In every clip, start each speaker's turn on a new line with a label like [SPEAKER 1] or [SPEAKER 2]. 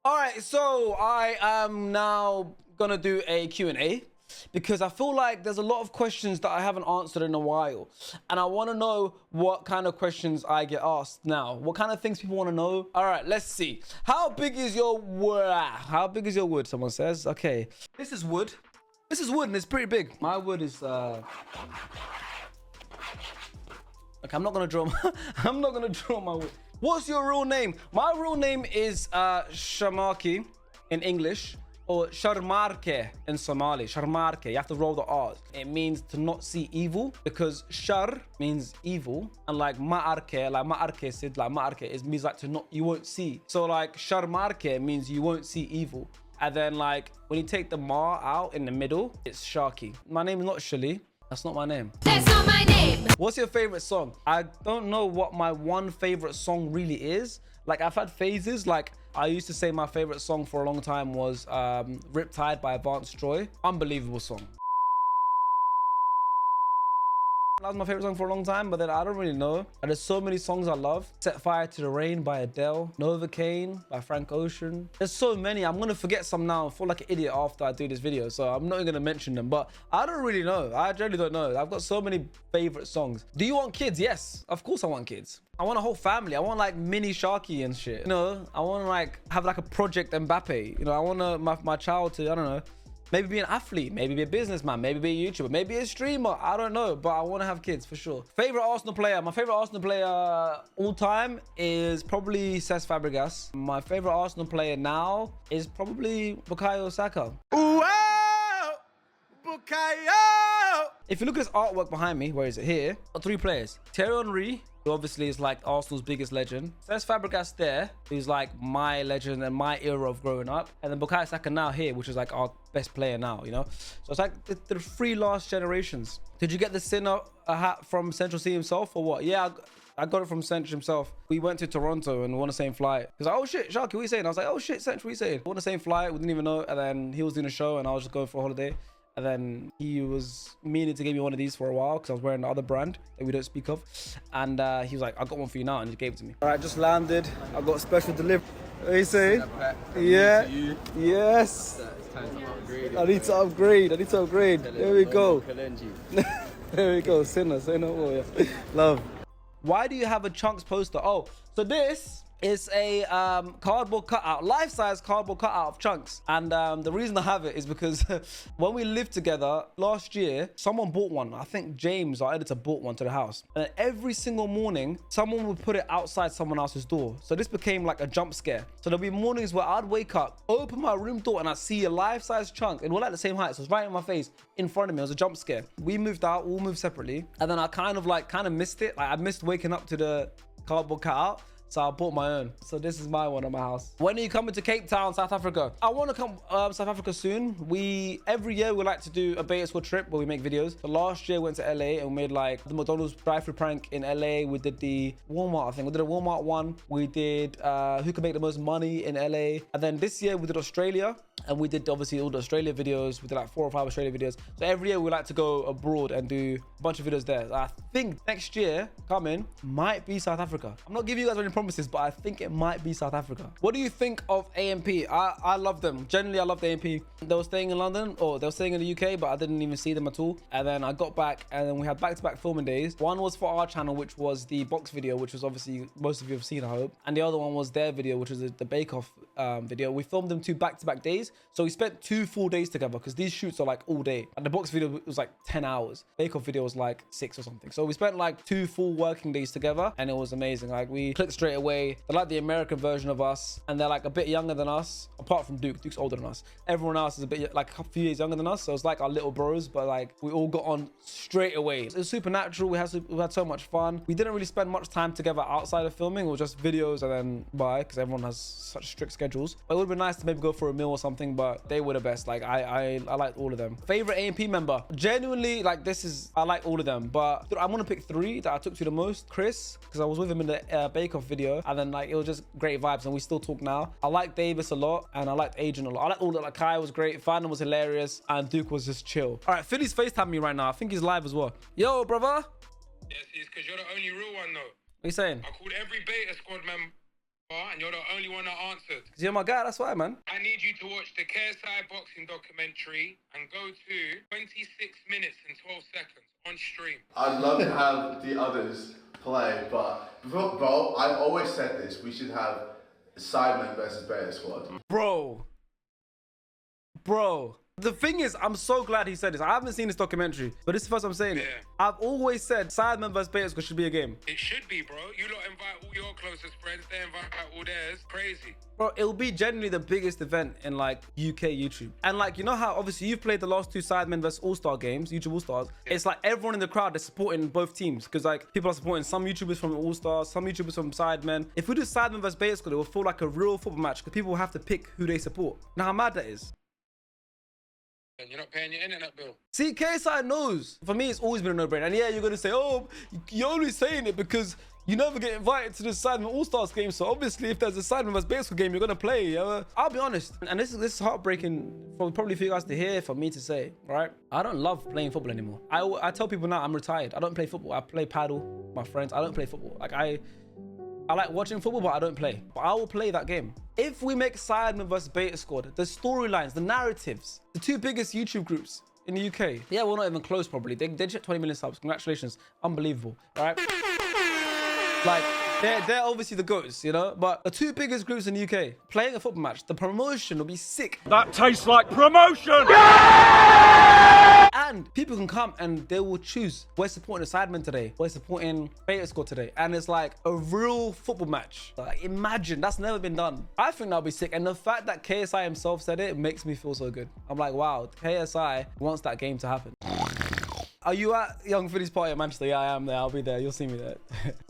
[SPEAKER 1] All right, so I am now gonna do a Q&A because I feel like there's a lot of questions that I haven't answered in a while, and I want to know what kind of questions I get asked now. What kind of things people want to know? All right, let's see. How big is your wood? How big is your wood? Someone says. Okay, this is wood. This is wood, and it's pretty big. My wood is. Okay, I'm not gonna draw. I'm not gonna draw my wood. What's your real name? My real name is Sharky in English, or Sharmarke in Somali. Sharmarke, you have to roll the R's. It means to not see evil, because shar means evil, and like ma'arke said, like ma'arke is means like to not, you won't see. So like Sharmarke means you won't see evil. And then like when you take the ma out in the middle, it's Sharky. My name is not Shali. That's not my name.
[SPEAKER 2] That's not my name.
[SPEAKER 1] What's your favorite song? I don't know what my one favorite song really is. Like I've had phases. Like I used to say my favorite song for a long time was Riptide by Advanced Joy. Unbelievable song. That was my favorite song for a long time, but then I don't really know. And there's so many songs I love. Set Fire to the Rain by Adele. Novocaine by Frank Ocean. There's so many. I'm gonna forget some now. I feel like an idiot after I do this video, so I'm not even gonna mention them. But I don't really know. I generally don't know. I've got so many favorite songs. Do you want kids? Yes, of course I want kids. I want a whole family. I want like mini Sharky and shit. You know, I want to like have like a Project Mbappe. You know, I want my child to, I don't know, maybe be an athlete, maybe be a businessman, maybe be a YouTuber, maybe a streamer. I don't know, but I want to have kids for sure. Favorite Arsenal player? My favorite Arsenal player all time is probably Cesc Fabregas. My favorite Arsenal player now is probably Bukayo Saka. Ooh, oh, Bukayo! If you look at his artwork behind me, where is it? Here, three players. Thierry Henry, who obviously is like Arsenal's biggest legend. Cesc Fabregas there, who's like my legend and my era of growing up. And then Bukayo Saka now here, which is like our best player now, you know? So it's like the three last generations. Did you get the Sinner a hat from Central C himself or what? Yeah, I got it from Central himself. We went to Toronto and we won the same flight. He was like, oh shit, Sharky, what are you saying? I was like, oh shit, Central, what are you saying? We won the same flight, we didn't even know. And then he was doing a show and I was just going for a holiday. And then he was meaning to give me one of these for a while because I was wearing the other brand that we don't speak of. And he was like, I got one for you now, and he gave it to me. All right, just landed. I got a special delivery. What are you saying? Yeah. Yes. I need to upgrade. There we go. There we go. Sinner, say no more. Yeah. Love. Why do you have a Chunks poster? Oh, so this is a cardboard cutout, life-size cardboard cutout of Chunks. And the reason I have it is because when we lived together last year, someone bought one. I think James, our editor, bought one to the house. And every single morning, someone would put it outside someone else's door. So this became like a jump scare. So there'll be mornings where I'd wake up, open my room door, and I'd see a life-size Chunk. And we're like the same height, so it's right in my face, in front of me. It was a jump scare. We moved out, all moved separately. And then I kind of missed it. Like I missed waking up to the cardboard cutout. So I bought my own. So this is my one at my house. When are you coming to Cape Town, South Africa? I want to come South Africa soon. Every year we like to do a beta squad trip where we make videos. So last year we went to LA and we made like the McDonald's drive-through prank in LA. We did the Walmart, I think. We did a Walmart one. We did who can make the most money in LA. And then this year we did Australia. And we did obviously all the Australia videos. We did like 4 or 5 Australia videos. So every year we like to go abroad and do a bunch of videos there. I think next year coming might be South Africa. I'm not giving you guys any promises, but I think it might be South Africa. What do you think of AMP? I love them. Generally, I love the AMP. They were staying in London, or they were staying in the UK, but I didn't even see them at all. And then I got back and then we had back-to-back filming days. One was for our channel, which was the box video, which was obviously most of you have seen, I hope. And the other one was their video, which was the bake-off video. We filmed them 2 back-to-back days. So we spent 2 full days together because these shoots are like all day. And the box video was like 10 hours. Bake-off video was like 6 or something. So we spent like 2 full working days together and it was amazing. Like we clicked straight away. They're like the American version of us and they're like a bit younger than us, apart from Duke. Duke's older than us. Everyone else is a bit like a few years younger than us. So it's like our little bros, but like we all got on straight away. It was super natural. We had so much fun. We didn't really spend much time together outside of filming. It was just videos and then bye, because everyone has such strict schedules. But it would have been nice to maybe go for a meal or something, but they were the best. Like I liked all of them. Favorite AMP member? Genuinely, like I like all of them, but I'm gonna pick 3 that I took to the most. Chris, because I was with him in the bake-off video, and then like it was just great vibes, and we still talk now. I like Davis a lot, and I liked Adrian a lot. I like all that. Like Kai was great, Fandom was hilarious, and Duke was just chill. All right, Philly's FaceTime me right now. I think he's live as well. Yo, brother.
[SPEAKER 3] Yes, it's because you're the only real one though.
[SPEAKER 1] What are you saying?
[SPEAKER 3] I called every beta squad man
[SPEAKER 2] and you're the only one that answered.
[SPEAKER 1] Cause you're my guy, that's why, man.
[SPEAKER 2] I need you to watch the KSI boxing documentary and go to 26 minutes and 12 seconds on stream.
[SPEAKER 3] I'd love to have the others play, but bro, I've always said this. We should have Sidemen versus Beta Squad.
[SPEAKER 1] Bro. The thing is, I'm so glad he said this. I haven't seen this documentary, but this is the first I'm saying it. I've always said Sidemen versus Beta Squad should be a game.
[SPEAKER 2] It should be, bro. You lot invite all your closest friends, they invite all theirs. Crazy.
[SPEAKER 1] Bro, it'll be genuinely the biggest event in like UK YouTube. And like, you know how obviously you've played the last two Sidemen versus All-Star games, YouTube All-Stars. It's like everyone in the crowd is supporting both teams because like people are supporting some YouTubers from All-Stars, some YouTubers from Sidemen. If we do Sidemen versus Beta Squad, it will feel like a real football match because people will have to pick who they support. Now how mad that is.
[SPEAKER 2] And you're not paying your internet bill.
[SPEAKER 1] See, KSI knows. For me, it's always been a no-brainer. And yeah, you're going to say, oh, you're only saying it because you never get invited to the Sidemen All-Stars game. So obviously, if there's a Sidemen vs. Beta Squad game, you're going to play. I'll be honest. And this is heartbreaking probably for you guys to hear, for me to say, right? I don't love playing football anymore. I tell people now I'm retired. I don't play football. I play paddle, my friends. I don't play football. Like I like watching football, but I don't play. But I will play that game. If we make Sidemen vs. Beta Squad, the storylines, the narratives, the two biggest YouTube groups in the UK. Yeah, we're not even close probably. They just hit 20 million subs. Congratulations. Unbelievable. All right? Like, they're obviously the GOATs, you know? But the two biggest groups in the UK, playing a football match, the promotion will be sick.
[SPEAKER 4] That tastes like promotion!
[SPEAKER 1] And people can come and they will choose, we're supporting the Sidemen today, we're supporting Beta Squad today. And it's like a real football match. Like, imagine, that's never been done. I think that'll be sick. And the fact that KSI himself said it makes me feel so good. I'm like, wow, KSI wants that game to happen. Are you at Young Philly's party at Manchester? Yeah, I am there. I'll be there. You'll see me there.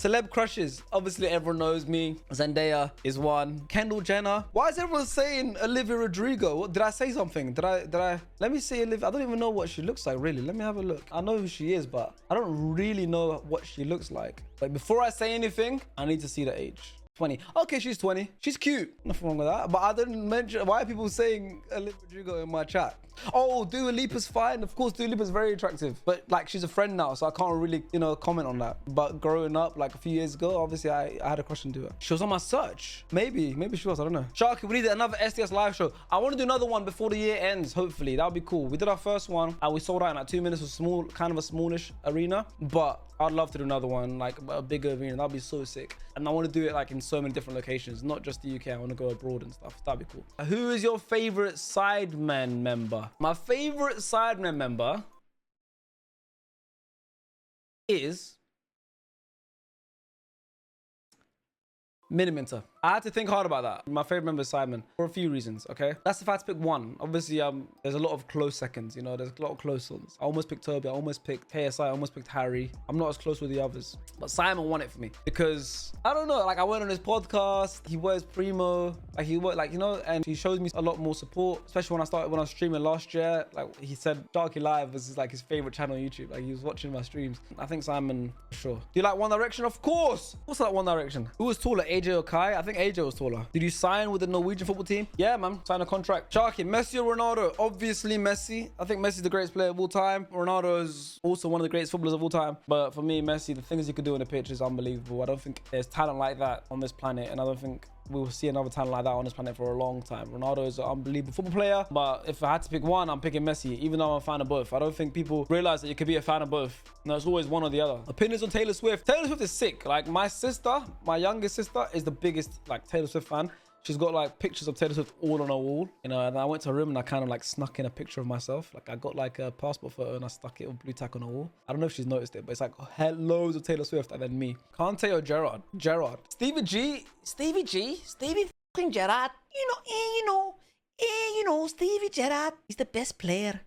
[SPEAKER 1] Celeb crushes. Obviously, everyone knows me. Zendaya is one. Kendall Jenner. Why is everyone saying Olivia Rodrigo? What, did I say something? Did I? Let me see Olivia. I don't even know what she looks like, really. Let me have a look. I know who she is, but I don't really know what she looks like. Like, before I say anything, I need to see the age. 20. Okay, she's 20. She's cute. Nothing wrong with that. But I didn't mention, why are people saying Olivia Rodrigo in my chat? Oh, Dua Lipa's fine. Of course, Dua Lipa's very attractive. But like, she's a friend now, so I can't really, you know, comment on that. But growing up, like a few years ago, obviously I had a crush on Dua. She was on my search. Maybe she was, I don't know. Sharky, we need another SDS live show. I want to do another one before the year ends, hopefully. That would be cool. We did our first one and we sold out in like 2 minutes. It was small, kind of a smallish arena. But I'd love to do another one, like a bigger arena. That'd be so sick. And I want to do it like in so many different locations, not just the UK. I want to go abroad and stuff. That'd be cool. Who is your favorite Sidemen member? My favorite Sidemen member is Miniminter. I had to think hard about that. My favorite member is Sidemen for a few reasons, okay? That's if I had to pick one. Obviously, there's a lot of close seconds, you know? There's a lot of close ones. I almost picked Toby. I almost picked KSI. I almost picked Harry. I'm not as close with the others. But Simon won it for me because, I don't know, like I went on his podcast. He wears Primo. Like he worked, like, you know, and he shows me a lot more support, especially when I was streaming last year. Like he said, Sharky Live was like his favorite channel on YouTube. Like he was watching my streams. I think Simon, for sure. Do you like One Direction? Of course. What's like One Direction? Who was taller, AJ or Kai? I think AJ was taller. Did you sign with the Norwegian football team? Yeah, man. Sign a contract. Sharky, Messi or Ronaldo? Obviously Messi. I think Messi's the greatest player of all time. Ronaldo is also one of the greatest footballers of all time. But for me, Messi, the things he could do on the pitch is unbelievable. I don't think there's talent like that on this planet. And I don't think we will see another talent like that on this planet for a long time. Ronaldo is an unbelievable football player. But if I had to pick one, I'm picking Messi, even though I'm a fan of both. I don't think people realize that you could be a fan of both. No, it's always one or the other. Opinions on Taylor Swift. Taylor Swift is sick. Like my sister, my youngest sister, is the biggest like Taylor Swift fan. She's got like pictures of Taylor Swift all on her wall, you know, and I went to her room and I kind of like snuck in a picture of myself. Like I got like a passport photo and I stuck it with blue tack on her wall. I don't know if she's noticed it, but it's like loads of Taylor Swift and then me. Kante or Gerrard? Gerrard. Stevie fucking Gerrard. You know, Stevie Gerrard. He's the best player.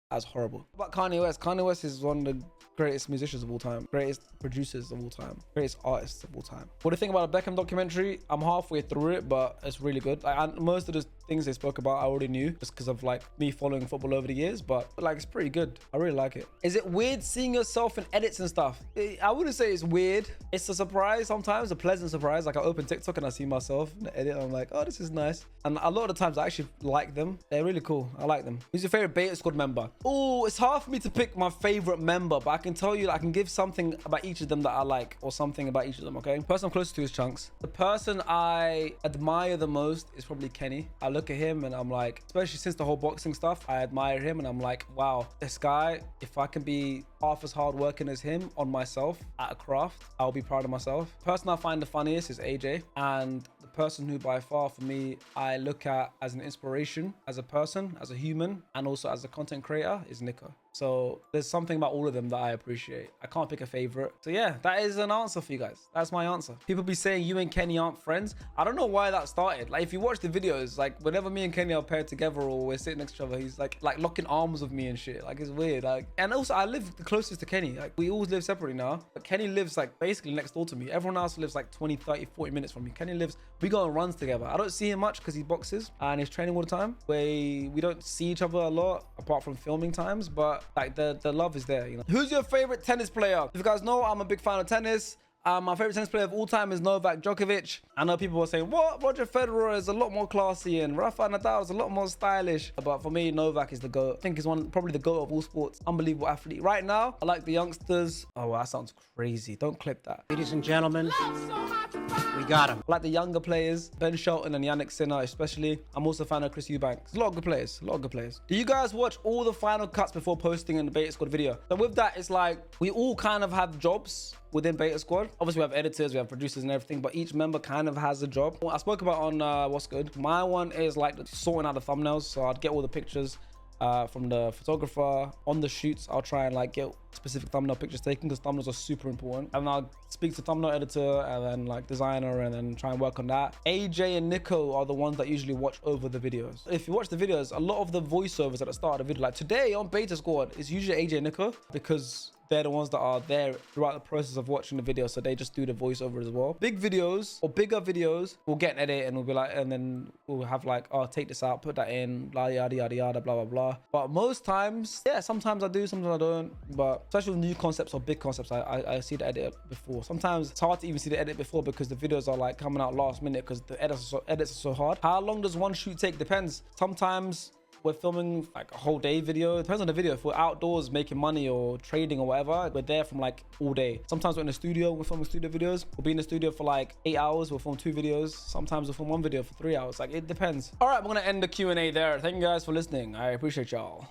[SPEAKER 1] That's horrible. But Kanye West. Kanye West is one of the greatest musicians of all time, greatest producers of all time, greatest artists of all time. What do you think about a Beckham documentary? I'm halfway through it, but it's really good. Like, most of the things they spoke about I already knew just because of like me following football over the years, but like it's pretty good. I really like it. Is it weird seeing yourself in edits and stuff? I wouldn't say it's weird. It's a surprise sometimes, a pleasant surprise. Like I open TikTok and I see myself in the edit and I'm like, oh, this is nice. And a lot of the times I actually like them. They're really cool. I like them. Who's your favorite Beta Squad member? Oh, it's hard for me to pick my favorite member, but I can tell you, I can give something about each of them that I like, or something about each of them, okay? The person I'm closest to is Chunks. The person I admire the most is probably Kenny. I look at him and I'm like, especially since the whole boxing stuff, I admire him and I'm like, wow, this guy, if I can be half as hard working as him on myself at a craft, I'll be proud of myself. The person I find the funniest is AJ, and the person who by far for me I look at as an inspiration, as a person, as a human, and also as a content creator is Nico. So there's something about all of them that I appreciate. I can't pick a favorite. So yeah, that is an answer for you guys. That's my answer. People be saying you and Kenny aren't friends. I don't know why that started. Like if you watch the videos, like whenever me and Kenny are paired together or we're sitting next to each other, he's like locking arms with me and shit. Like it's weird. Like, and also I live the closest to Kenny. Like we always live separately now, but Kenny lives like basically next door to me. Everyone else lives like 20, 30, 40 minutes from me. Kenny lives, we go on runs together. I don't see him much because he boxes and he's training all the time. We don't see each other a lot apart from filming times, but like the love is there, you know. Who's your favorite tennis player? If you guys know, I'm a big fan of tennis. My favorite tennis player of all time is Novak Djokovic. I know people are saying, what? Roger Federer is a lot more classy and Rafa Nadal is a lot more stylish. But for me, Novak is the GOAT. I think he's probably the GOAT of all sports. Unbelievable athlete. Right now, I like the youngsters. Oh, wow, that sounds crazy. Don't clip that.
[SPEAKER 5] Ladies and gentlemen, we got him.
[SPEAKER 1] I like the younger players, Ben Shelton and Yannick Sinner especially. I'm also a fan of Chris Eubanks. A lot of good players, a lot of good players. Do you guys watch all the final cuts before posting in the Beta Squad video? So with that, it's like we all kind of have jobs within Beta Squad. Obviously, we have editors, we have producers and everything, but each member kind of has a job. I spoke about on What's Good. My one is like sorting out the thumbnails. So I'd get all the pictures from the photographer on the shoots. I'll try and like get specific thumbnail pictures taken because thumbnails are super important. And I'll speak to thumbnail editor and then like designer and then try and work on that. AJ and Nico are the ones that usually watch over the videos. If you watch the videos, a lot of the voiceovers at the start of the video, like today on Beta Squad, is usually AJ and Nico because they're the ones that are there throughout the process of watching the video, so they just do the voiceover as well. Big videos or bigger videos, we'll get an edit and we'll be like, and then we'll have like, oh, take this out, put that in, blah, yada, yada, yada, blah, blah, blah. But most times, yeah, sometimes I do, sometimes I don't. But especially with new concepts or big concepts, I see the edit before. Sometimes it's hard to even see the edit before because the videos are like coming out last minute because the edits are so hard. How long does one shoot take? Depends. Sometimes we're filming like a whole day video. It depends on the video. If we're outdoors making money or trading or whatever, we're there from like all day. Sometimes we're in the studio, we're filming studio videos. We'll be in the studio for like 8 hours. We'll film 2 videos. Sometimes we'll film 1 video for 3 hours. Like it depends. All right, we're gonna end the Q&A there. Thank you guys for listening. I appreciate y'all.